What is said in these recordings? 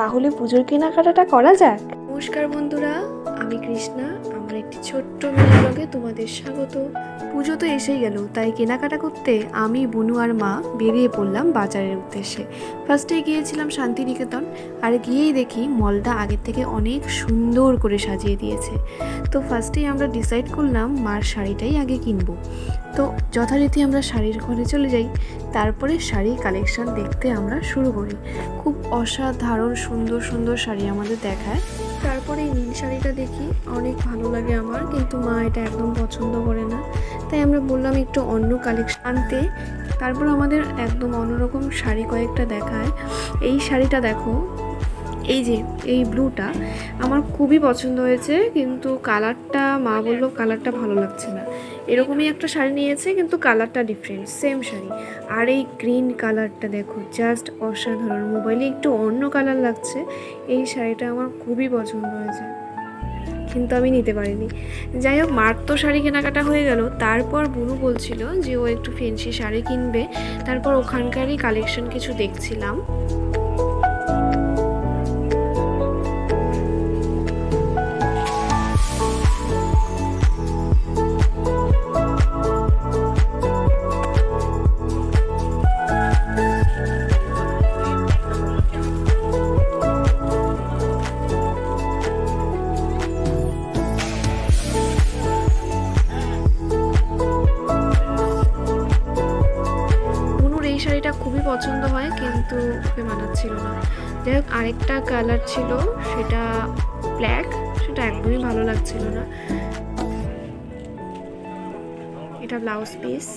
তাহলে পুজোর কেনাকাটাটা করা যাক। নমস্কার বন্ধুরা, আমি কৃষ্ণা। আমার একটি ছোট্ট মিনি ব্লগে তোমাদের স্বাগত। পুজো তো এসেই গেল, তাই কেনাকাটা করতে আমি, বুনু আর মা বেরিয়ে পড়লাম বাজারের উদ্দেশ্যে। ফার্স্টে গিয়েছিলাম শান্তিনিকেতন, আর গিয়েই দেখি মলটা আগের থেকে অনেক সুন্দর করে সাজিয়ে দিয়েছে। তো ফার্স্টেই আমরা ডিসাইড করলাম মার শাড়িটাই আগে কিনবো। তো যথারীতি আমরা শাড়ির ঘরে চলে যাই, তারপরে শাড়ির কালেকশন দেখতে আমরা শুরু করি। খুব অসাধারণ সুন্দর সুন্দর শাড়ি আমাদের দেখায়। তারপরে এই নীল শাড়িটা দেখি, অনেক ভালো লাগে আমার, কিন্তু মা এটা একদম পছন্দ করে না, তাই আমরা বললাম একটু অন্য কালেকশন আনতে। তারপর আমাদের একদম অন্যরকম শাড়ি কয়েকটা দেখায়। এই শাড়িটা দেখো, এই যে এই ব্লুটা আমার খুবই পছন্দ হয়েছে, কিন্তু কালারটা মা বললো কালারটা ভালো লাগছে না। এরকমই একটা শাড়ি নিয়েছে, কিন্তু কালারটা ডিফারেন্ট, সেম শাড়ি। আর এই গ্রিন কালারটা দেখো, জাস্ট অসাধারণ। মোবাইলে একটু অন্য কালার লাগছে, এই শাড়িটা আমার খুবই পছন্দ হয়েছে, কিন্তু আমি নিতে পারিনি। যাই হোক, মার তো শাড়ি কেনাকাটা হয়ে গেল। তারপর বুনু বলছিল যে ও একটু ফ্যান্সি শাড়ি কিনবে, তারপর ওখানকারই কালেকশন কিছু দেখছিলাম। এই শাড়িটা খুবই পছন্দ হয়, কিন্তু ওকে মানাচ্ছিল না। যাই হোক, আরেকটা কালার ছিল, সেটা ব্ল্যাক, সেটা একদমই ভালো লাগছিল না। এটা ব্লাউজ পিস।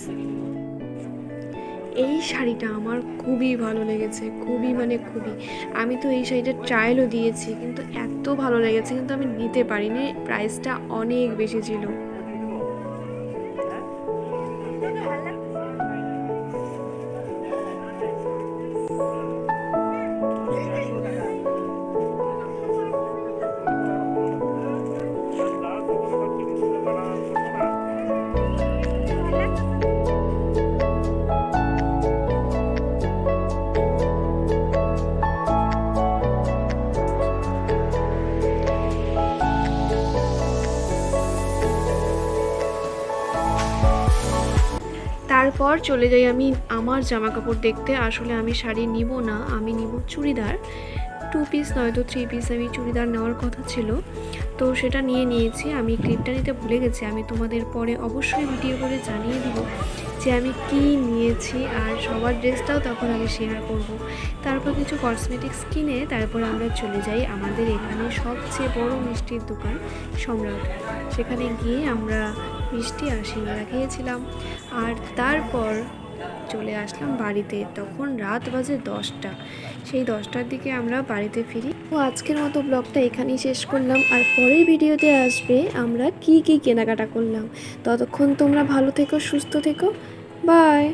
এই শাড়িটা আমার খুবই ভালো লেগেছে, খুবই মানে খুবই। আমি তো এই শাড়িটা ট্রায়ালও দিয়েছি, কিন্তু এত ভালো লেগেছে, কিন্তু আমি নিতে পারিনি, প্রাইসটা অনেক বেশি ছিল। তারপর চলে যাই আমি আমার জামা কাপড় দেখতে। আসলে আমি শাড়ি নিব না, আমি নিব চুড়িদার। 2 পিস নয়তো 3 পিস আমি চুড়িদার নেওয়ার কথা ছিল, তো সেটা নিয়েছি। আমি ক্লিপটা নিতে ভুলে গেছি, আমি তোমাদের পরে অবশ্যই ভিডিও করে জানিয়ে দিব যে আমি কি নিয়েছি, আর সবার ড্রেসটাও তখন আমি শেয়ার করব। তারপর কিছু কসমেটিক্স কিনে তারপর আমরা চলে যাই আমাদের এখানে সবচেয়ে বড় মিষ্টির দোকান সম্রাট। সেখানে গিয়ে আমরা মিষ্টি আর সিঙ্গারা খেয়েছিলাম, আর তারপর চলে আসলাম বাড়িতে। তখন রাত বাজে 10টা, সেই 10টার দিকে আমরা বাড়িতে ফিরি। তো আজকের মতো ব্লগটা এখানেই শেষ করলাম, আর পরের ভিডিওতে আসবে আমরা কি কি কেনাকাটা করলাম। ততক্ষণ তোমরা ভালো থেকো, সুস্থ থেকো, বাই।